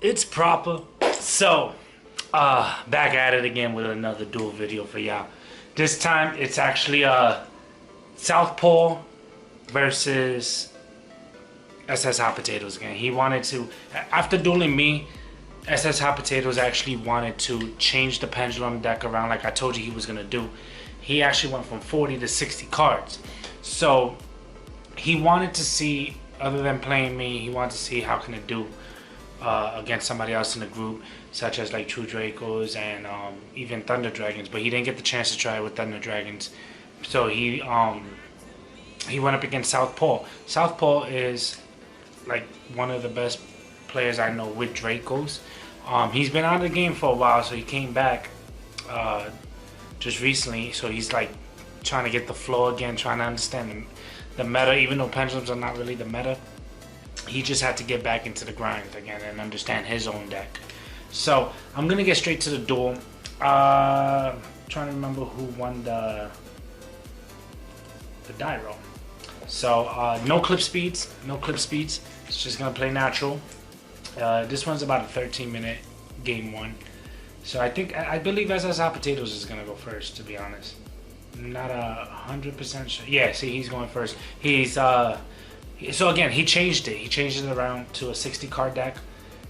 It's proper. So, back at it again with another duel video for y'all. This time it's actually SouthPaw versus S.S. Hot Potatoes again. He wanted to, after dueling me, S.S. Hot Potatoes actually wanted to change the pendulum deck around like I told you he was gonna do. He actually went from 40 to 60 cards. So he wanted to see, other than playing me, he wanted to see how can it do against somebody else in the group, such as like True Dracos and even Thunder Dragons. But he didn't get the chance to try it with Thunder Dragons. So he went up against SouthPaw. SouthPaw is like one of the best players I know with Dracos. He's been out of the game for a while, so he came back just recently. So he's like trying to get the flow again, trying to understand the meta, even though pendulums are not really the meta. He just had to get back into the grind again and understand his own deck. So I'm gonna get straight to the duel. Trying to remember who won the die roll. So no clip speeds, no clip speeds. It's just gonna play natural. This one's about a 13-minute game one. So I believe S.S. Hot Potatoes is gonna go first, to be honest. Not 100% sure. Yeah, see, he's going first. He's so again, he changed it. He changed it around to a 60 card deck,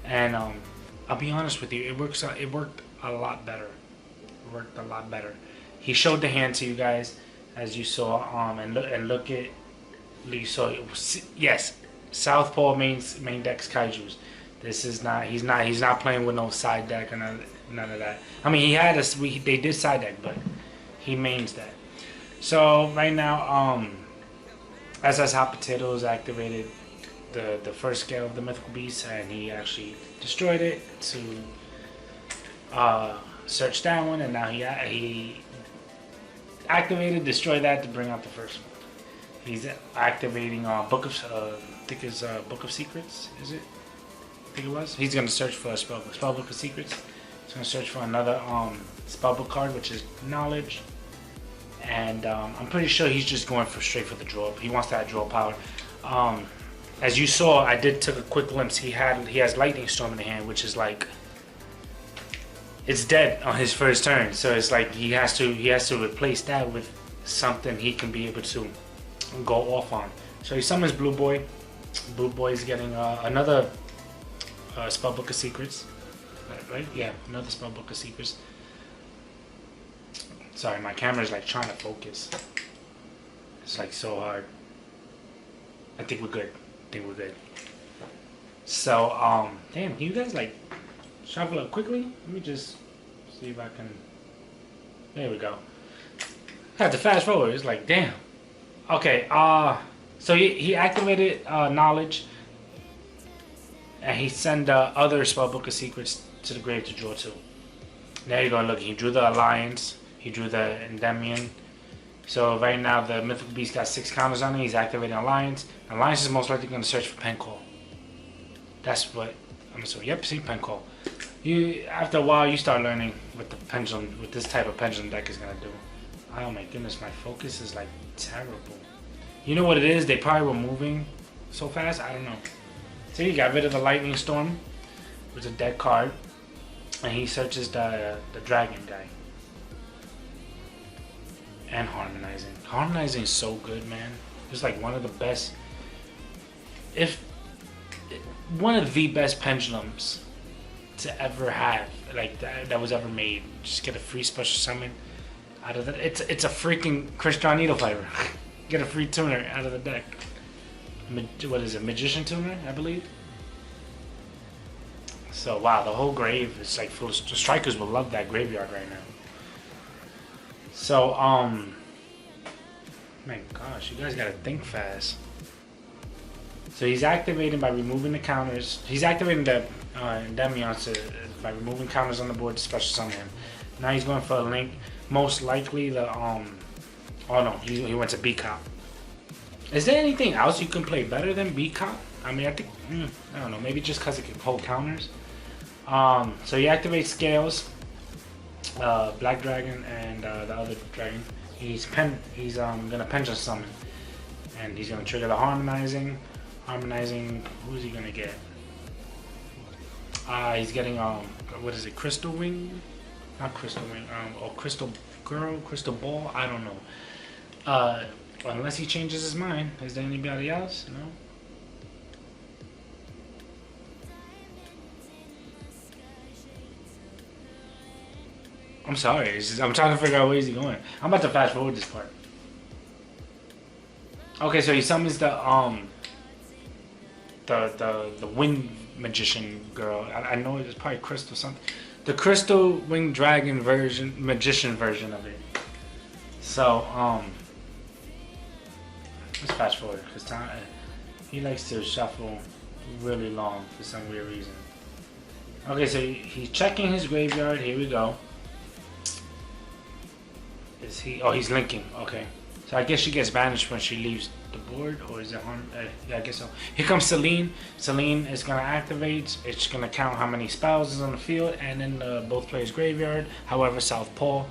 and I'll be honest with you, it worked a lot better. It worked a lot better. He showed the hand to you guys, as you saw, and look at, you saw. Yes, SouthPaw main deck's kaijus. This is not. He's not playing with no side deck and none of that. I mean, he had they did side deck, but he mains that. So right now, S.S. Hot Potatoes activated the first scale of the Mythical Beast, and he actually destroyed it to search that one, and now he activated, destroyed that to bring out the first one. He's activating Book of Book of Secrets, is it? I think it was. He's gonna search for a spellbook of secrets. He's gonna search for another spellbook card, which is knowledge. And I'm pretty sure he's just going straight for the draw. He wants that draw power. As you saw, I took a quick glimpse. He has Lightning Storm in the hand, which is like, it's dead on his first turn. So it's like he has to replace that with something he can be able to go off on. So he summons Blue Boy. Blue Boy is getting another spellbook of secrets. Right? Yeah, another spellbook of secrets. Sorry, my camera's like trying to focus. It's like so hard. I think we're good. So, damn, can you guys like shuffle up quickly? Let me just see if I can. There we go. I have to fast forward. It's like, damn. Okay, so he activated knowledge, and he sent other spellbook of secrets to the grave to draw two. There you go. Look, he drew the Alliance. He drew the Endymion. So right now the Mythical Beast got 6 counters on it. He's activating Alliance. Alliance is most likely going to search for pen call. That's what I'm assuming. Yep, see, pen call. After a while you start learning what the pendulum, what this type of pendulum deck is going to do. Oh my goodness, my focus is like terrible. You know what it is? They probably were moving so fast. I don't know. See, he got rid of the Lightning Storm, which is a dead card, and he searches the dragon guy. And harmonizing. Harmonizing is so good, man. It's like one of the best, if one of the best pendulums to ever have, like that was ever made. Just get a free special summon out of that. It's a freaking Christian Needle Fiber. Get a free tuner out of the deck. What is it? Magician tuner, I believe. So wow, the whole grave is like full of strikers will love that graveyard right now. So, man, gosh, you guys gotta think fast. So he's activating by removing the counters. He's activating the Endymion by removing counters on the board to special summon him. Now he's going for a link. Most likely the, oh no, he went to B-Cop. Is there anything else you can play better than B-Cop? I mean, I think, I don't know, maybe just because it can hold counters. So he activates Scales. Black Dragon and the other dragon. He's gonna Pendulum summon, and he's gonna trigger the harmonizing. Who's he gonna get? He's getting what is it? Crystal Wing? Not Crystal Wing. Or Crystal Girl, Crystal Ball. I don't know. Unless he changes his mind. Is there anybody else? No. I'm sorry. It's just, I'm trying to figure out where he's going. I'm about to fast forward this part. Okay, so he summons the wind magician girl. I know it's probably Crystal something. The Crystal Winged Dragon version, magician version of it. So let's fast forward because he likes to shuffle really long for some weird reason. Okay, so he's checking his graveyard. Here we go. Is he? Oh, he's linking. Okay. So I guess she gets banished when she leaves the board, or is it on? Yeah, I guess so. Here comes Celine. Celine is gonna activate. It's gonna count how many spells is on the field and in both players' graveyard. However, SouthPaw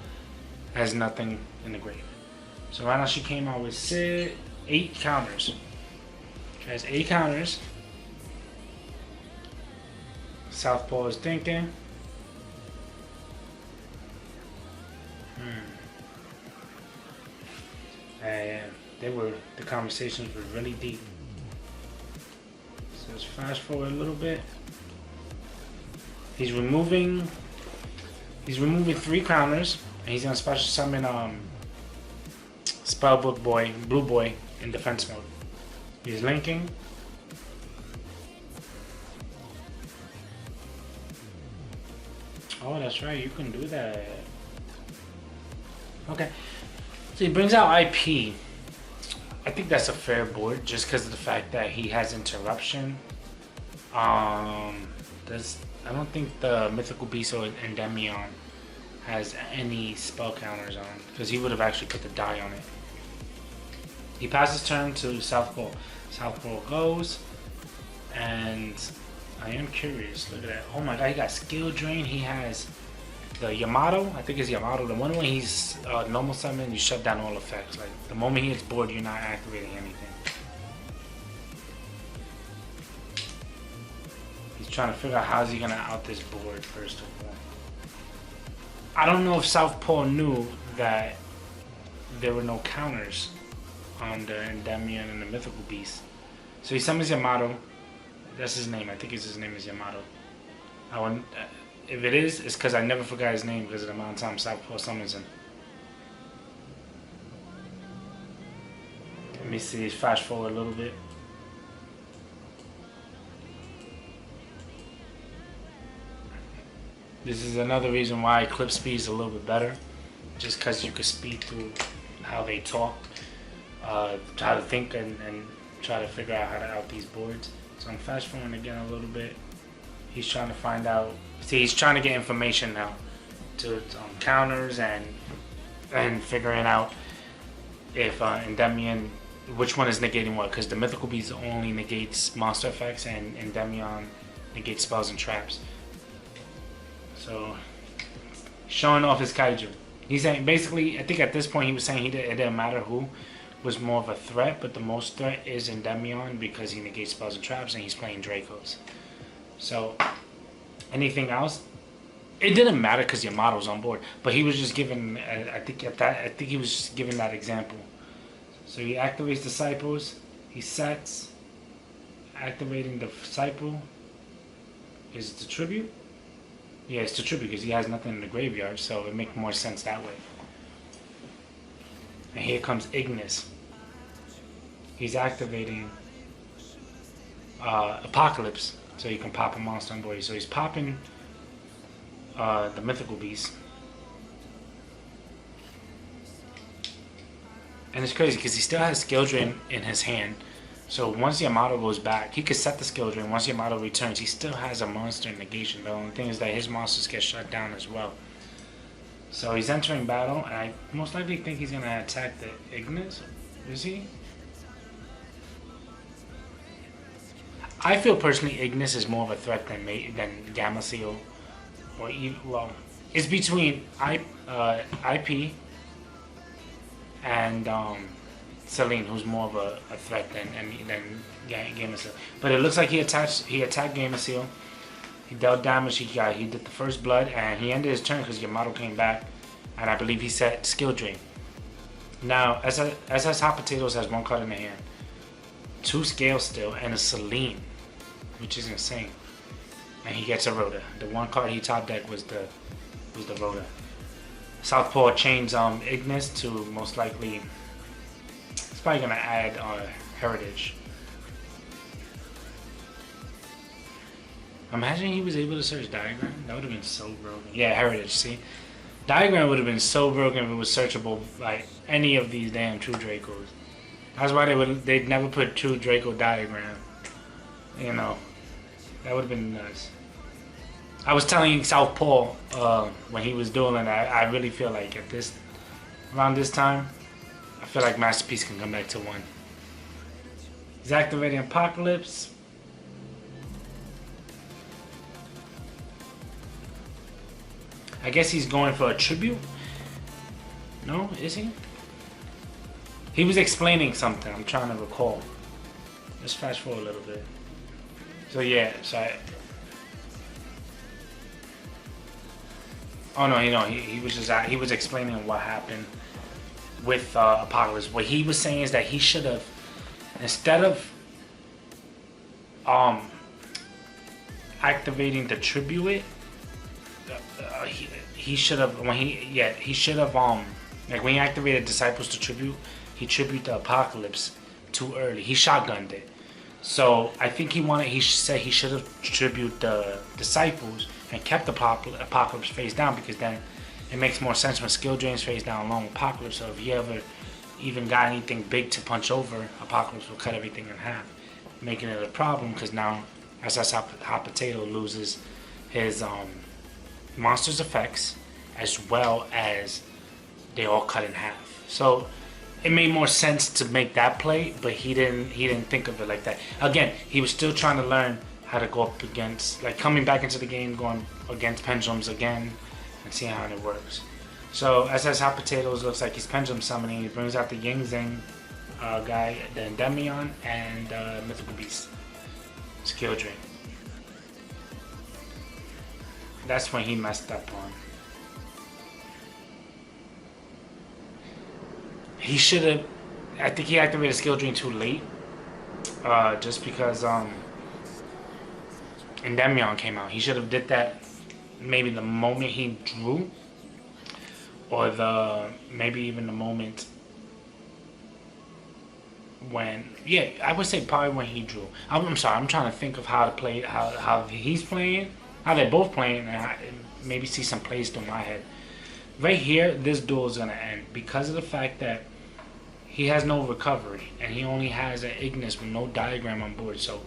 has nothing in the grave. So right now she came out with 8 counters. She has 8 counters. SouthPaw is thinking. And the conversations were really deep. So let's fast forward a little bit. He's removing 3 counters, and he's gonna special summon Spellbook Boy, Blue Boy in defense mode. He's linking. Oh, that's right, you can do that. Okay. So he brings out IP. I think that's a fair board just because of the fact that he has interruption. I don't think the Mythical Beast or Endymion has any spell counters on because he would have actually put the die on it. He passes turn to SouthPaw. SouthPaw goes, and I am curious. Look at that. Oh my god, he got skill drain. He has the Yamato, I think it's Yamato, the one when he's normal summon, you shut down all effects. Like, the moment he hits board, you're not activating anything. He's trying to figure out how's he gonna out this board, first of all. I don't know if SouthPaw knew that there were no counters on the Endymion and the Mythical Beast. So he summons Yamato. That's his name. I think his name is Yamato. If it is, it's because I never forgot his name because of the amount of time SouthPaw summons him. Let me see, fast forward a little bit. This is another reason why clip speed is a little bit better. Just because you can speed through how they talk, try to think and try to figure out how to out these boards. So I'm fast forwarding again a little bit. He's trying to find out. See, he's trying to get information now to counters and figuring out if Endymion, which one is negating what, because the Mythical Beast only negates monster effects and Endymion negates spells and traps. So, showing off his kaiju. He's saying, basically, I think at this point he was saying it didn't matter who was more of a threat, but the most threat is Endymion because he negates spells and traps and he's playing Dracos. So, anything else? It didn't matter because Yamato's on board, but he was just giving. I think he was just giving that example. So he activates disciples. He sets, activating the disciple. Is it the tribute? Yeah, it's the tribute because he has nothing in the graveyard, so it makes more sense that way. And here comes Ignis. He's activating Apocalypse. So you can pop a monster on board. So he's popping the Mythical Beast. And it's crazy because he still has Skill Drain in his hand. So once Yamato goes back, he could set the Skill Drain. Once Yamato returns, he still has a monster negation. The only thing is that his monsters get shut down as well. So he's entering battle, and I most likely think he's going to attack the Ignis. Is he? I feel personally Ignis is more of a threat than Gamma Seal, or well, it's between IP and Celine, who's more of a threat than Gamma Seal. But it looks like he attacked Gamma Seal. He dealt damage. He did the first blood, and he ended his turn because Yamato came back, and I believe he set skill drain. Now, SS Hot Potatoes has 1 card in the hand, 2 Scale Steel, and a Celine, which is insane. And he gets a Rhoda. The 1 card he top deck was the Rhoda. SouthPaw chains Ignis to most likely. It's probably gonna add Heritage. Imagine he was able to search Diagram. That would have been so broken. Yeah, Heritage. See, Diagram would have been so broken if it was searchable by any of these damn True Dracos. That's why they'd never put True Draco Diagram. You know, that would have been nuts. I was telling SouthPaw when he was dueling, I really feel like around this time, I feel like Masterpiece can come back to 1. He's activating Apocalypse. I guess he's going for a tribute. No, is he? He was explaining something. I'm trying to recall. Let's fast forward a little bit. So yeah, oh no, he was just he was explaining what happened with Apocalypse. What he was saying is that he should have, instead of activating the tribute, he should have he should have like when he activated Disciples to tribute, he tributed the Apocalypse too early. He shotgunned it. So I think he said he should have tributed the Disciples and kept the Apocalypse face down, because then it makes more sense when skill drains face down along with Apocalypse. So if he ever even got anything big to punch over, Apocalypse will cut everything in half, making it a problem because now SS Hot Potato loses his monster's effects as well as they all cut in half. So it made more sense to make that play, but he didn't think of it like that. Again, he was still trying to learn how to go up against, like coming back into the game, going against Pendulums again, and seeing how it works. So SS Hot Potatoes looks like he's Pendulum summoning. He brings out the Yang Zing guy, the Endymion, and Mythical Beast. Skill Drain. That's when he messed up on. He should have. I think he activated Skill Drain too late. Just because Endymion came out. He should have did that maybe the moment he drew, or maybe even the moment when, yeah, I would say probably when he drew. I'm sorry, I'm trying to think of how to play, how he's playing, how they're both playing, and maybe see some plays through my head. Right here, this duel is gonna end because of the fact that he has no recovery and he only has an Ignis with no Diagram on board. So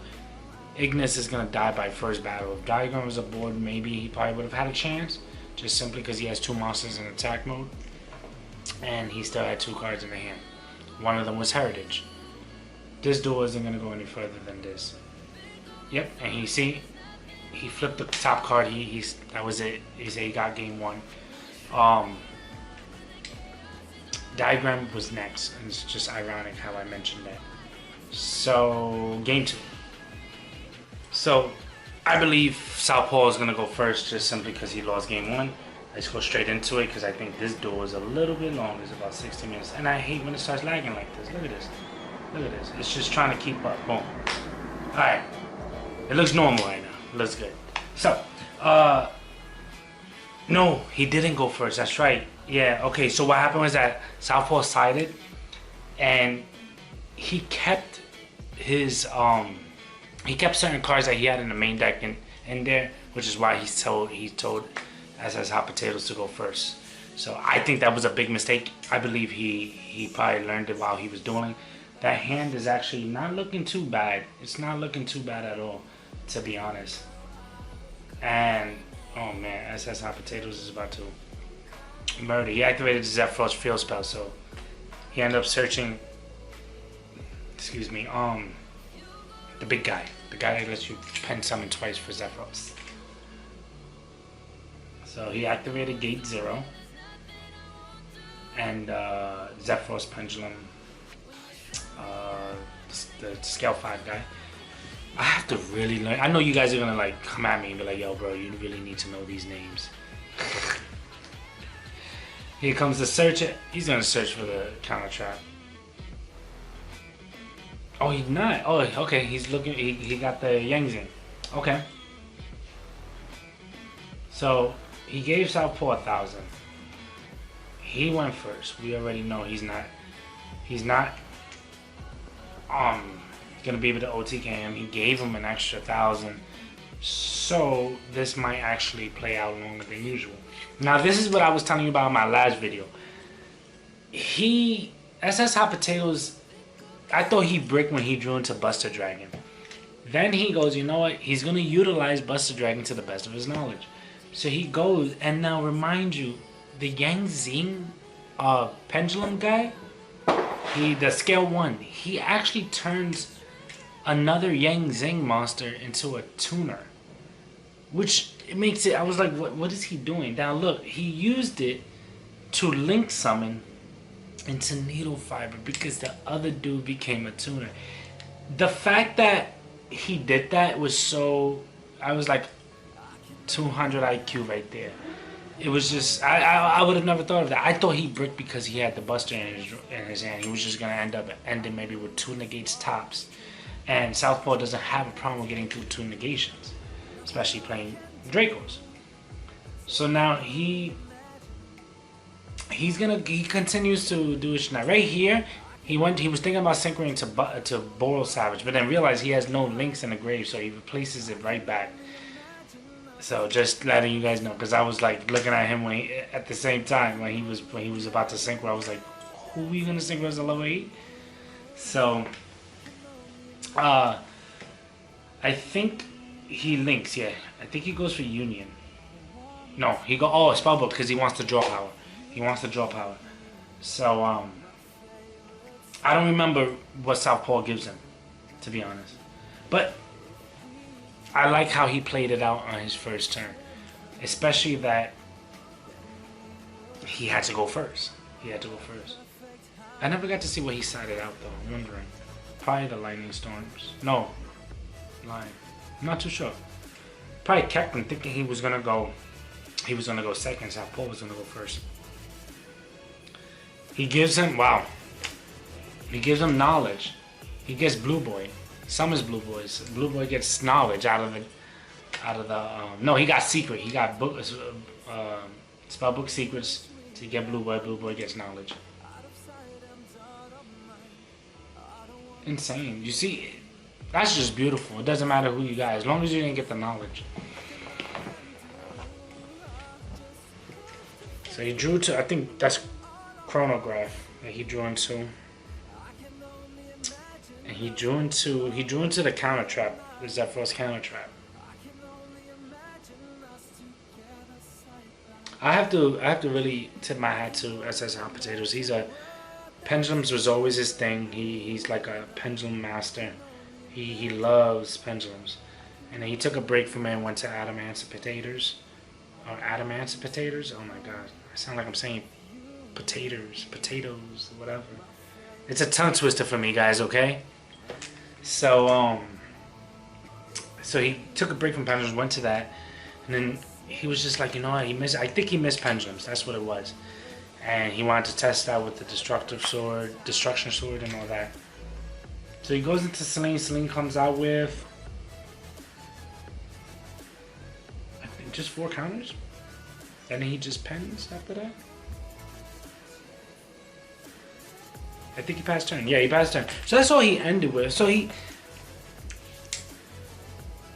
Ignis is gonna die by first battle. If Diagram was aboard, maybe he probably would have had a chance, just simply because he has 2 monsters in attack mode, and he still had 2 cards in the hand. One of them was Heritage. This duel isn't gonna go any further than this. Yep, and he flipped the top card. That was it. He said he got game 1. Diagram was next, and it's just ironic how I mentioned that. So game 2. So I believe SouthPaw is gonna go first, just simply because he lost game 1. Let's go straight into it because I think this duel is a little bit long. It's about 60 minutes, and I hate when it starts lagging like this. Look at this. Look at this. It's just trying to keep up. Boom. All right. It looks normal right now. It looks good. So, no, he didn't go first. That's right. Yeah. Okay. So what happened was that SouthPaw sided, and he kept his he kept certain cards that he had in the main deck in there, which is why he told SS Hot Potatoes to go first. So I think that was a big mistake. I believe he probably learned it while he was dueling. That hand is actually not looking too bad. It's not looking too bad at all, to be honest. And oh man, SS Hot Potatoes is about to murder. He activated the Zephyros field spell, so he ended up searching. Excuse me. The big guy, the guy that lets you pen summon twice for Zephyros. So he activated Gate 0 and Zephyros Pendulum, the Scale 5 guy. I have to really learn. I know you guys are gonna like come at me and be like, "Yo, bro, you really need to know these names." Here comes the searcher. He's gonna search for the counter trap. Oh, he's not. Oh, okay. He's looking. He got the Yangzing. Okay. So he gave Southpaw 1,000. He went first. We already know he's not. He's not. Gonna be able to OTK him. He gave him an extra 1,000. So this might actually play out longer than usual. Now this is what I was telling you about in my last video. SS Hot Potatoes, I thought he bricked when he drew into Buster Dragon. Then he goes, you know what? He's going to utilize Buster Dragon to the best of his knowledge. So he goes, and now remind you, the Yang Zing Pendulum guy, the scale 1, he actually turns another Yang Zing monster into a tuner. Which it makes it, I was like, what is he doing? Now look, he used it to link summon into Needle Fiber because the other dude became a tuner. The fact that he did that was so, I was like 200 IQ right there. It was just, I would have never thought of that. I thought he bricked because he had the Buster in his hand. He was just going to end up ending maybe with 2 negates tops. And Southpaw doesn't have a problem with getting 2 negations, especially playing Dracos. So now he continues to do it now. Right here, he was thinking about synchroning to Boral Savage, but then realized he has no links in the grave, so he replaces it right back. So just letting you guys know, because I was like looking at him at the same time when he was about to synchro. I was like, who are you gonna synchro as a level 8? So I think he links, yeah. I think he goes for Union. No, Spellbook because he wants to draw power. He wants to draw power. So I don't remember what Southpaw gives him, to be honest. But I like how he played it out on his first turn. Especially that he had to go first. I never got to see what he sided out though, I'm wondering. Probably the Lightning Storms. No. Line. I'm not too sure. Probably kept him thinking he was gonna go second, Southpaw was gonna go first. He gives him knowledge. He gets Blue Boy. Summons Blue Boys. Blue Boy gets knowledge out of the no, he got secret. He got spellbook secrets to get Blue Boy. Blue Boy gets knowledge. Insane. You see, that's just beautiful. It doesn't matter who you got, as long as you didn't get the knowledge. So he drew to, I think that's Chronograph that he drew into. And he drew into the counter trap. There's that first counter trap. I have to really tip my hat to SS Hot Potatoes. Pendulums was always his thing. He's like a pendulum master. He loves pendulums. And then he took a break from it and went to Adamantipotators. Or Adamantipotators? Oh my god. I sound like I'm saying potatoes, whatever. It's a tongue twister for me, guys, okay? So he took a break from pendulums, went to that, and then he was just like, you know what, I think he missed pendulums, that's what it was. And he wanted to test out with the destruction sword and all that. So he goes into Celine. Celine comes out with, I think, just 4 counters. And then he just pens after that. I think he passed turn. Yeah, he passed turn. So that's all he ended with. So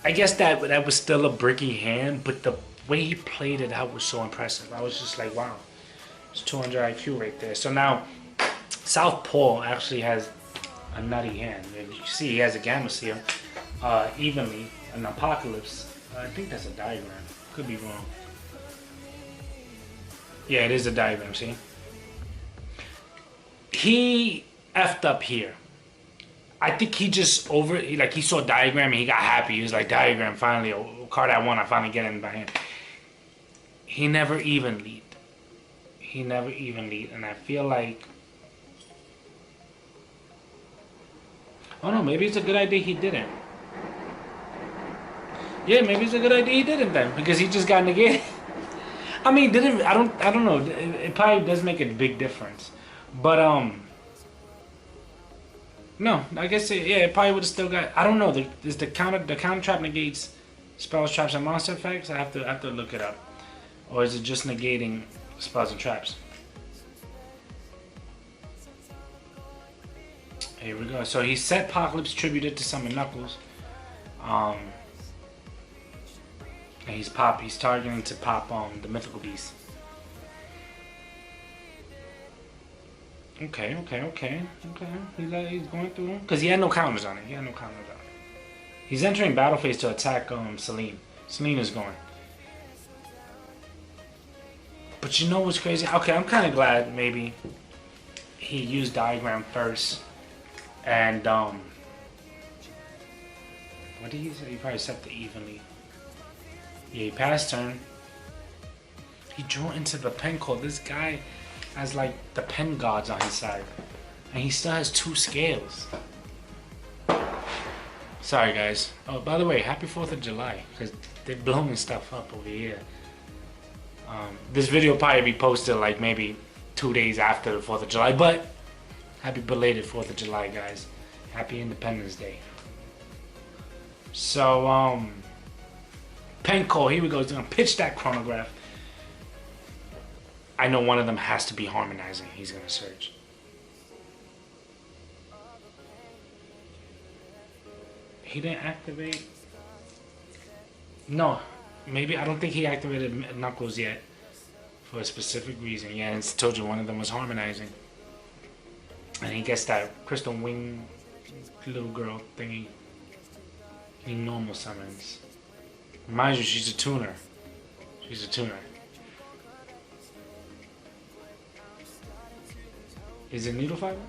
I guess that was still a bricky hand, but the way he played it out was so impressive. I was just like, wow. It's 200 IQ right there. So now, Southpaw actually has a nutty hand. And you see he has a Gamma Seal, evenly, an Apocalypse. I think that's a diagram. Could be wrong. Yeah, it is a diagram, see? He effed up here. I think he just he saw diagram and he got happy. He was like, diagram, finally, a card I want, I finally get it in my hand. He never even lead. And I feel like, oh no, maybe it's a good idea he didn't. Yeah, maybe it's a good idea he didn't then, because he just got negated. I mean, didn't I don't know. It probably does make a big difference, but no, I guess yeah, it probably would have still got. I don't know. Is the counter trap negates spells, traps, and monster effects? I have to look it up, or is it just negating spells and traps? Here we go. So he set Apocalypse tributed to summon Knuckles. And he's targeting to pop the mythical beast. Okay. He's going through because he had no counters on it. He's entering battle phase to attack Celine. Celine is going. But you know what's crazy? Okay, I'm kind of glad maybe he used diagram first, and what did he say? He probably set the evenly. Yeah, he passed turn. He drew into the pen code. This guy has like the pen gods on his side, and he still has 2 scales. Sorry guys. Oh, by the way, happy 4th of July, because they're blowing stuff up over here. This video will probably be posted like maybe 2 days after the 4th of July, but happy belated 4th of July, guys. Happy Independence Day. So, Penko, here we go. He's gonna pitch that chronograph. I know one of them has to be harmonizing. He's gonna search. He didn't activate. No, maybe I don't think he activated Knuckles yet for a specific reason. Yeah, and told you one of them was harmonizing, and he gets that crystal wing little girl thingy. He normal summons. Mind you, she's a tuner. Is it Needle Fiber?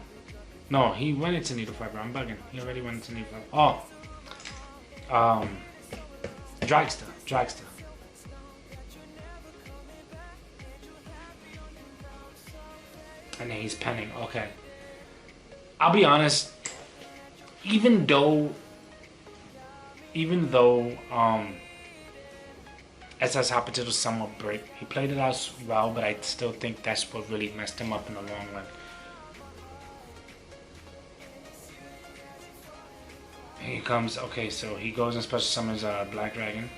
No, he went into Needle Fiber. I'm bugging. He already went into Needle Fiber. Oh. Dragster. And then he's penning. Okay. I'll be honest. Even though S.S. Hot Potato somewhat break. He played it out well, but I still think that's what really messed him up in the long run. Here he comes. Okay, so he goes and special summons Black Dragon,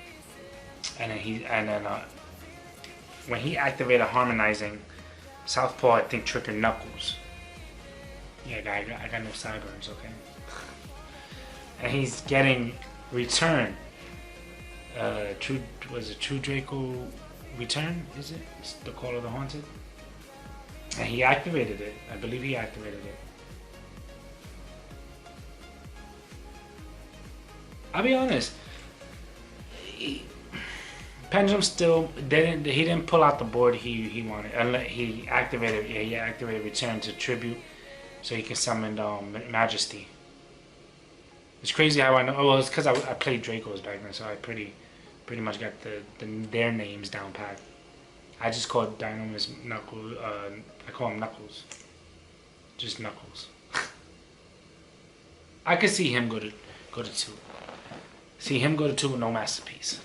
and then when he activated harmonizing, Southpaw I think triggered Knuckles. Yeah, I got no sideburns. Okay, and he's getting return. True Draco return, is it? It's the Call of the Haunted. And he activated it. I believe he activated it. I'll be honest. Pendulum still he didn't pull out the board he wanted. Unless he activated return to tribute, so he can summon Majesty. It's crazy how I know. Oh, well, it's because I played Dracos back then, so I pretty much got their names down pat. I just called Dynamis Knuckles. I call him Knuckles. Just Knuckles. I could see him go to 2. See him go to 2 with no masterpiece.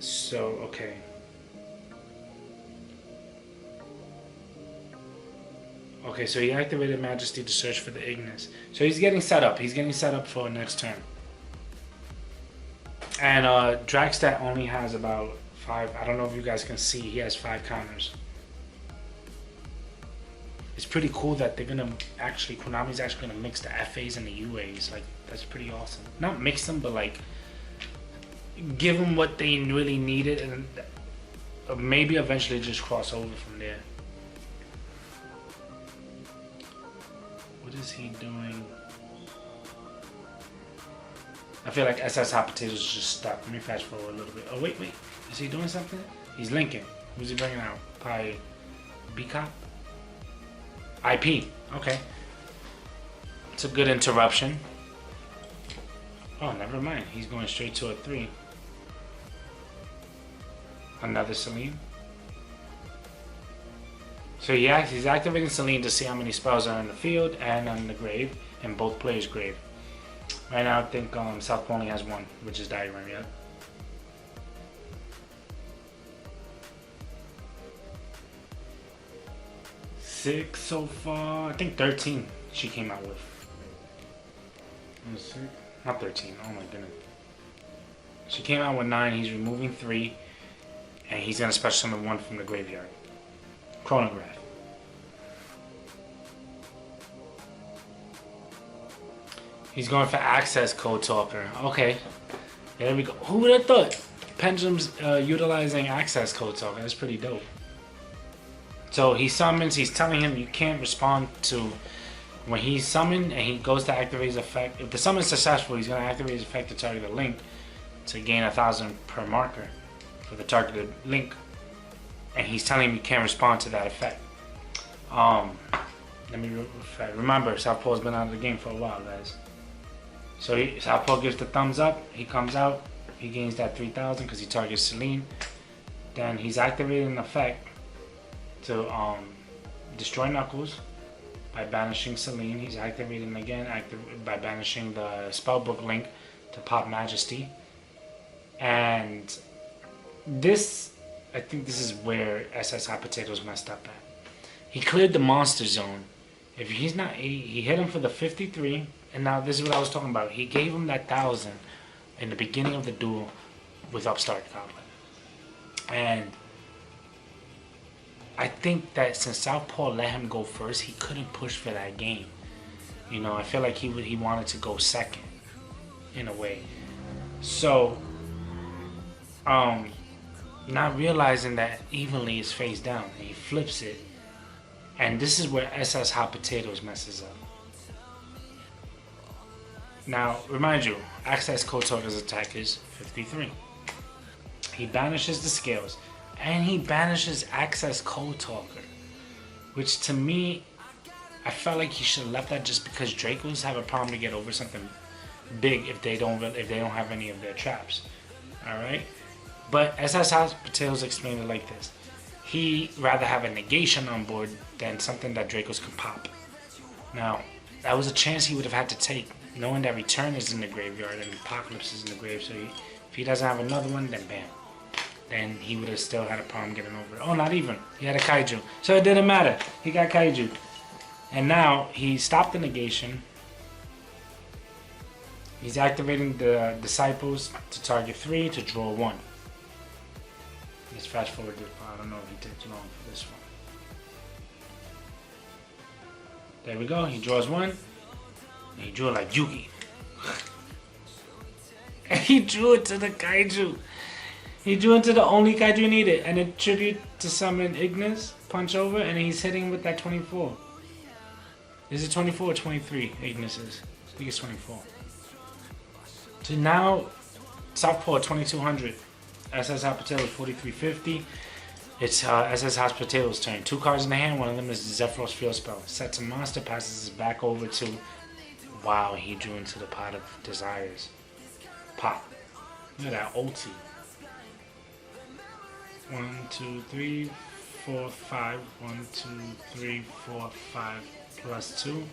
So okay. Okay, so he activated Majesty to search for the Ignis. So he's getting set up. He's getting set up for next turn. And Dragstat only has about 5. I don't know if you guys can see. He has 5 counters. It's pretty cool that they're gonna Konami's actually gonna mix the FAs and the UAs. Like, that's pretty awesome. Not mix them, but like give them what they really needed, and maybe eventually just cross over from there. What is he doing? I feel like S.S. Hot Potatoes is just stuck. Let me fast forward a little bit. Oh, wait. Is he doing something? He's linking. Who's he bringing out? Probably B-Cop? IP. Okay. It's a good interruption. Oh, never mind. He's going straight to a 3. Another Celine. So he's activating Celine to see how many spells are in the field and on the grave, and both players' grave. Right now, I think SouthPaw only has one, which is Diagram, yeah. Six so far. I think 13 she came out with. Not 13. Oh my goodness. She came out with 9. He's removing 3. And he's going to special summon 1 from the graveyard. Chronograph. He's going for Access Code Talker. Okay. There we go. Who would have thought? Pendulums utilizing Access Code Talker. That's pretty dope. So he summons. He's telling him you can't respond to... When he's summoned and he goes to activate his effect. If the summon is successful, he's going to activate his effect to target the link to gain 1,000 per marker for the targeted link. And he's telling him you can't respond to that effect. Let me remember, SouthPaw's been out of the game for a while, guys. So SouthPaw gives the thumbs up. He comes out. He gains that 3,000 because he targets Celine. Then he's activating an effect to destroy Knuckles by banishing Celine. He's activating again by banishing the spellbook link to pop Majesty. And this, I think this is where SS Hot Potatoes messed up at. He cleared the monster zone. If he's not, he hit him for the 53. And now this is what I was talking about. He gave him that 1,000 in the beginning of the duel with Upstart Goblin. And I think that since SouthPaw let him go first, he couldn't push for that game. You know, I feel like he wanted to go second, in a way. So, not realizing that evenly is face down, he flips it, and this is where SS Hot Potatoes messes up. Now, remind you, Access Code Talker's attack is 53. He banishes the scales. And he banishes Access Code Talker, which to me, I felt like he should have left that just because Dracos have a problem to get over something big if they don't have any of their traps. All right, but SS Hot Potatoes explained it like this: he rather have a negation on board than something that Dracos can pop. Now, that was a chance he would have had to take, knowing that Return is in the graveyard and Apocalypse is in the grave. So if he doesn't have another one, then bam. Then he would have still had a problem getting over it. Oh, not even. He had a kaiju. So it didn't matter. He got kaiju. And now he stopped the negation. He's activating the Disciples to target 3 to draw 1. Let's fast forward this part. I don't know if he takes long for this one. There we go. He draws 1. And he drew it like Yugi. And he drew it to the kaiju. He drew into the only kaiju he needed, and a tribute to summon Ignis, punch over, and he's hitting with that 24. Is it 24 or 23 Ignis is? I think it's 24. So now, SouthPaw 2200, SS Hot Potatoes 4350. It's SS Hot Potatoes' turn. 2 cards in the hand, one of them is the Zephyros Field Spell. Sets a monster, passes it back over to... Wow, he drew into the Pot of Desires. Pop. Look at that ulti. 1, 2, 3, 4, 5. 1, 2, 3, 4, 5 plus 2.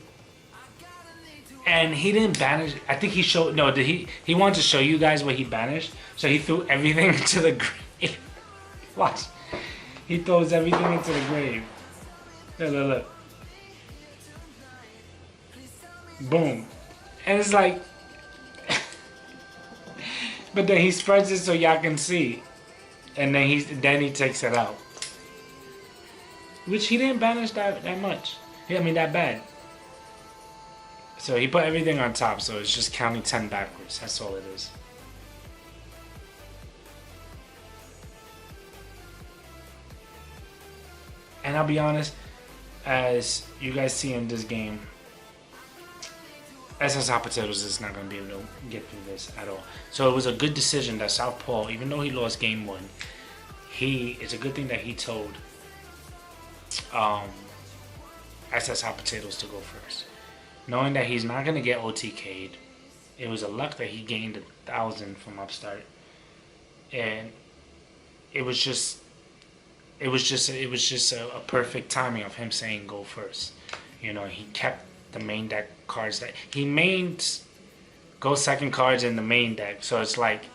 And he didn't banish. I think he showed. No, did he? He wanted to show you guys what he banished. So he threw everything into the grave. Watch. He throws everything into the grave. Look, look, look. Boom. And it's like. But then he spreads it so y'all can see. And then he takes it out. Which he didn't banish that much. I mean that bad. So he put everything on top, so it's just counting 10 backwards. That's all it is. And I'll be honest, as you guys see in this game, SS Hot Potatoes is not going to be able to get through this at all. So it was a good decision that SouthPaw, even though he lost game 1, it's a good thing that he told SS Hot Potatoes to go first. Knowing that he's not going to get OTK'd, it was a luck that he gained 1,000 from Upstart. And it was just a perfect timing of him saying go first. You know, he kept the main deck cards that he mained Ghost second cards in the main deck. So it's like,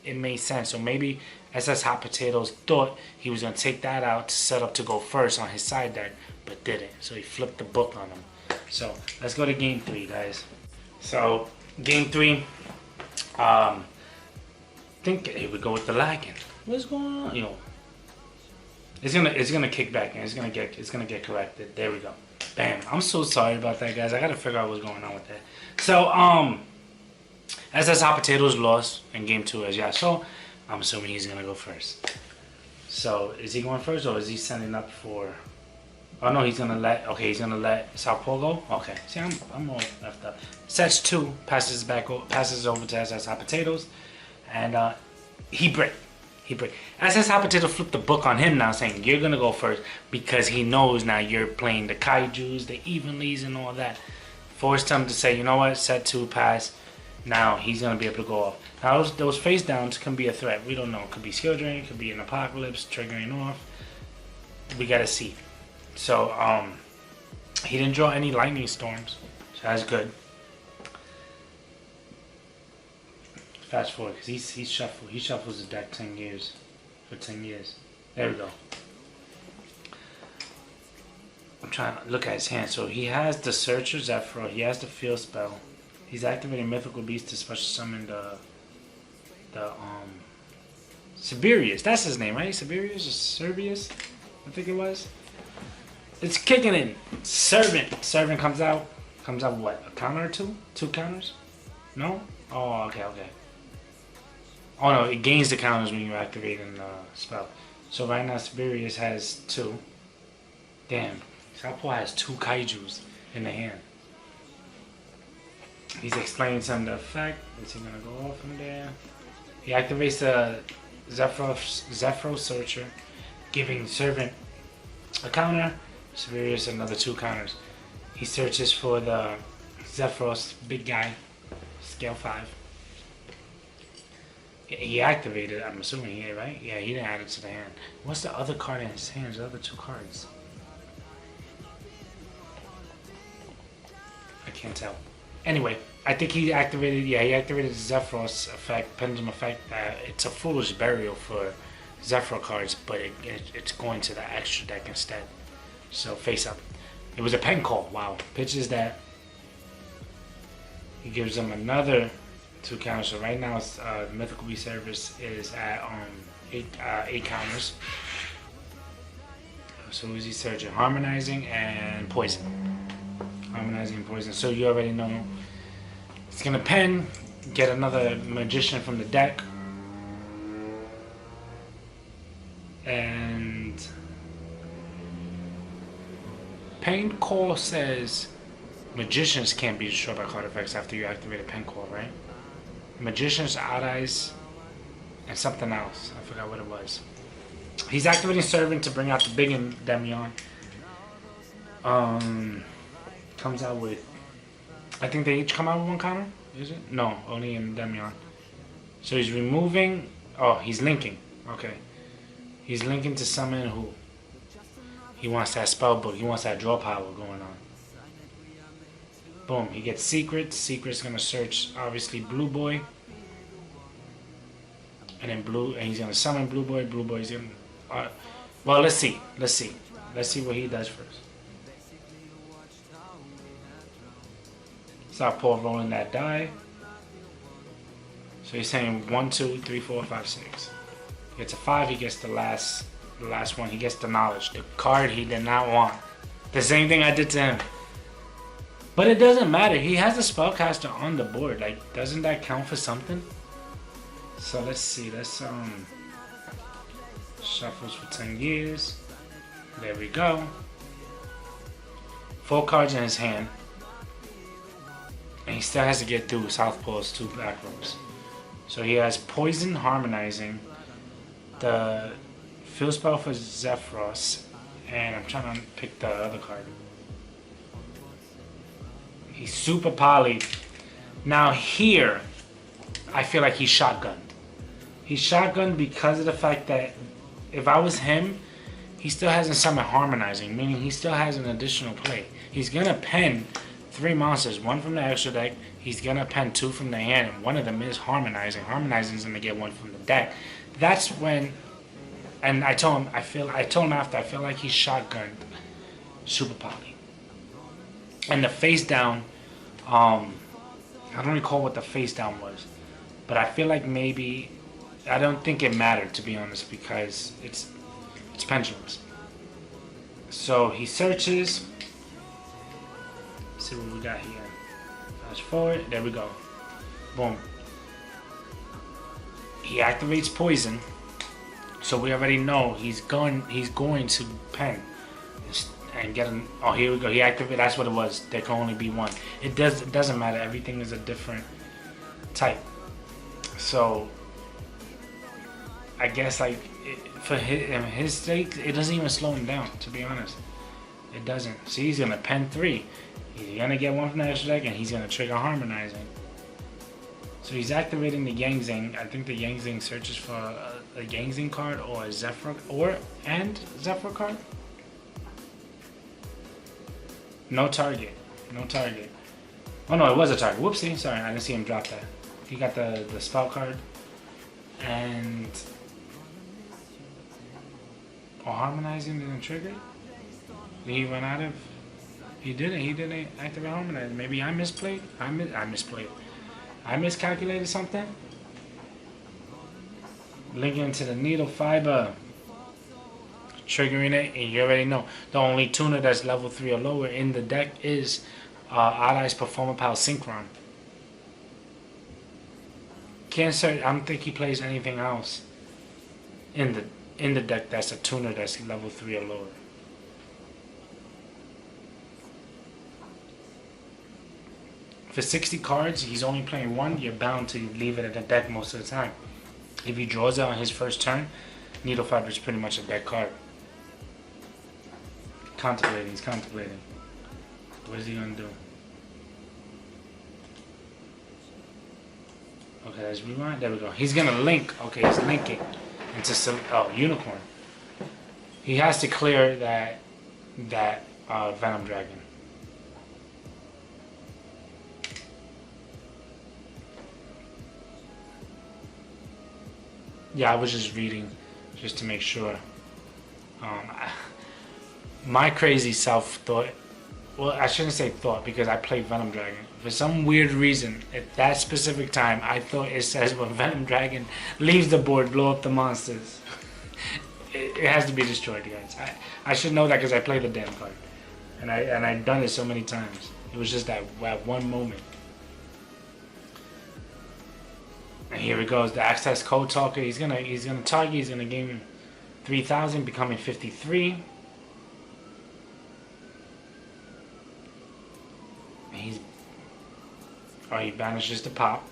it made sense. So maybe SS Hot Potatoes thought he was going to take that out to set up to go first on his side deck, but didn't. So he flipped the book on him. So let's go to game 3, guys. So game 3, think here we go with the lagging. What's going on? You know, it's gonna kick back in. It's gonna get corrected. There we go. Bam. I'm so sorry about that, guys. I gotta figure out what's going on with that. So SS Hot Potatoes lost in game 2, as y'all saw. I'm assuming he's gonna go first. So is he going first, or is he sending up for? Oh no, he's gonna let. Okay, he's gonna let SouthPaw go. Okay. See, I'm all left up. Sets 2, passes over to SS Hot Potatoes, and he break. SS Hot Potato flipped the book on him now, saying you're gonna go first because he knows now you're playing the kaijus, the evenlies, and all that. Forced him to say, you know what, set 2, pass. Now he's gonna be able to go off. Now those face downs can be a threat. We don't know. It could be skill drain. It could be an apocalypse triggering off. We gotta see. So he didn't draw any lightning storms, so that's good. Fast forward, because he shuffles the deck 10 years, for 10 years. There we go. I'm trying to look at his hand. So he has the Searcher Zephyr, he has the Field Spell. He's activating Mythical Beast to special summon the Siberius. That's his name, right? Siberius or Servius? I think it was. It's kicking in. Servant comes out. Comes out what? A counter or two? 2 counters? No? Oh, okay. Oh no, it gains the counters when you activate the spell. So right now Siberius has 2. Damn. SouthPaw has 2 kaijus in the hand. He's explaining some of the effect. Is he gonna go off from there? He activates the Zephyr Searcher, giving Servant a counter, Siberius another 2 counters. He searches for the Zephyros, big guy, scale 5. He activated, I'm assuming he did, right? Yeah, he didn't add it to the hand. What's the other card in his hands? The other 2 cards? I can't tell. Anyway, I think he activated, he activated the Zephyros effect, Pendulum effect. It's a foolish burial for Zephyr cards, but it's going to the extra deck instead. So face up. It was a pen call. Wow. Pitches that. He gives them another 2 counters. So right now, Mythical Beast Service is at 8 counters. So who's he searching? Harmonizing and Poison. Harmonizing and Poison. So you already know. It's gonna pen, get another Magician from the deck. And Pen Call says Magicians can't be destroyed by card effects after you activate a Pen Call, right? Magicians, Odd Eyes, and something else. I forgot what it was. He's activating Servant to bring out the big Endymion. Comes out with, I think they each come out with 1 counter? Is it? No, only Endymion. So he's removing, oh, he's linking. Okay. He's linking to summon who? He wants that spell book. He wants that draw power going on. Boom. He gets Secrets. Secret's gonna search obviously Blue Boy. And then he's gonna summon Blue Boy. Blue Boy's gonna. Well, let's see. Let's see what he does first. SouthPaw rolling that die. So he's saying 1, 2, 3, 4, 5, 6. He gets a 5, he gets the last one, he gets the knowledge, the card he did not want. The same thing I did to him. But it doesn't matter, he has the spellcaster on the board, like, doesn't that count for something? So let's see, let's shuffles for 10 years. There we go. 4 cards in his hand. And he still has to get through SouthPaw's 2 back rows. So he has Poison, Harmonizing, the Field Spell for Zephyros, and I'm trying to pick the other card. He's super poly. Now here, I feel like he's shotgunned. He's shotgunned because of the fact that if I was him, he still hasn't summoned Harmonizing, meaning he still has an additional play. He's gonna pen 3 monsters, 1 from the extra deck. he's gonna pen 2 from the hand, and one of them is harmonizing. Harmonizing is gonna get 1 from the deck. That's when, and I told him after, I feel like he shotgunned Super Poly. And the face down, I don't recall what the face down was, but I feel like maybe, I don't think it mattered, to be honest, because it's Pendulums. So he searches. Let's see what we got here. Fast forward. There we go. Boom. He activates poison, so we already know he's going to pen and get an. Oh, here we go. He activated. That's what it was. There can only be one. It doesn't matter. Everything is a different type. So I guess like for his sake, it doesn't even slow him down. To be honest, it doesn't. See, he's gonna pen 3. He's gonna get 1 from the extra deck, and he's gonna trigger harmonizing. So he's activating the Yangzing. I think the Yangzing searches for a Yangzing card or a Zephyr Zephyr card. No target. No target. Oh no, it was a target. Whoopsie. Sorry, I didn't see him drop that. He got the spell card. And harmonizing didn't trigger. Did he run out of? He didn't activate harmonizing. Maybe I misplayed. I misplayed. I miscalculated something. Linking to the needle fiber. Triggering it, and you already know. The only tuner that's level 3 or lower in the deck is Odd-Eye's Performapal Synchron. Can't say, I don't think he plays anything else in the deck that's a tuner that's level 3 or lower. For 60 cards, he's only playing 1. You're bound to leave it in the deck most of the time. If he draws it on his first turn, Needle Fiber is pretty much a deck card. He's contemplating. What is he gonna do? Okay, let's rewind. There we go. He's gonna link. Okay, he's linking into Unicorn. He has to clear that Venom Dragon. Yeah, I was just reading just to make sure. My crazy self thought, well, I shouldn't say thought because I played Venom Dragon. For some weird reason, at that specific time, I thought it says when Venom Dragon leaves the board, blow up the monsters. It has to be destroyed, guys. I should know that because I played the damn card. And I've done it so many times. It was just that one moment. And here it goes, the Access Code Talker. He's gonna target. He's gonna gain 3,000, becoming 53. And he banishes the pop.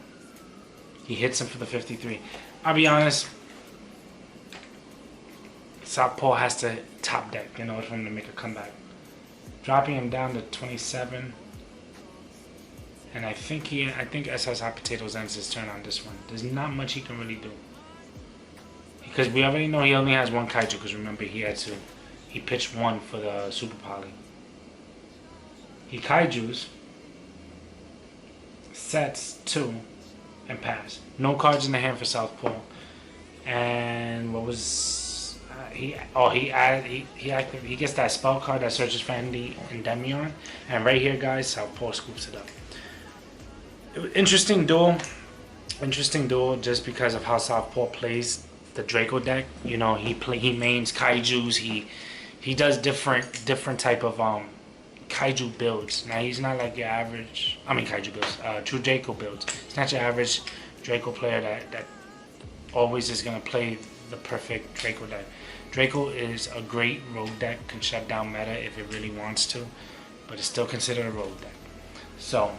He hits him for the 53. I'll be honest. SouthPaw has to top deck in order for him to make a comeback. Dropping him down to 27. And I think SS Hot Potatoes ends his turn on this one. There's not much he can really do. Because we already know he only has 1 Kaiju, because remember he pitched 1 for the Super Poly. He Kaijus, sets 2, and pass. No cards in the hand for SouthPaw. And what was he gets that spell card that searches for Endymion. And right here, guys, SouthPaw scoops it up. Interesting duel just because of how SouthPaw plays the Draco deck. You know, he mains Kaijus, he does different type of Kaiju builds. Now he's not like your average, Kaiju builds, True Draco builds. He's not your average Draco player that always is gonna play the perfect Draco deck. Draco is a great rogue deck, can shut down meta if it really wants to, but it's still considered a rogue deck. So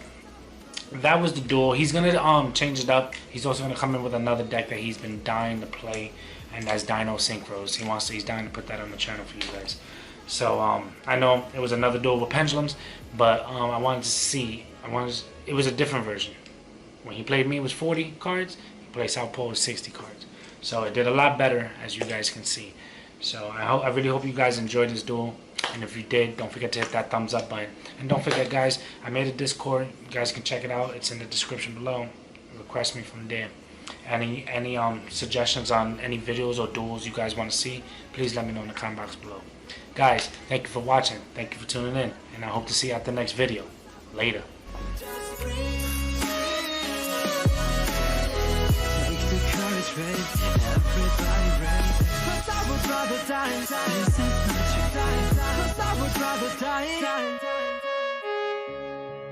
that was the duel. He's gonna change it up. He's also gonna come in with another deck that he's been dying to play, and that's Dino Synchros. He's dying to put that on the channel for you guys. So I know it was another duel with Pendulums, but I wanted to see. It was a different version. When he played me, it was 40 cards. He played SouthPaw with 60 cards. So it did a lot better, as you guys can see. So I really hope you guys enjoyed this duel. And if you did, don't forget to hit that thumbs up button. And don't forget, guys, I made a Discord. You guys can check it out. It's in the description below. Request me from there. Any suggestions on any videos or duels you guys want to see, please let me know in the comment box below. Guys, thank you for watching. Thank you for tuning in. And I hope to see you at the next video. Later. Everybody ready, 'cause I would rather die. This is not your time, 'cause I would rather die.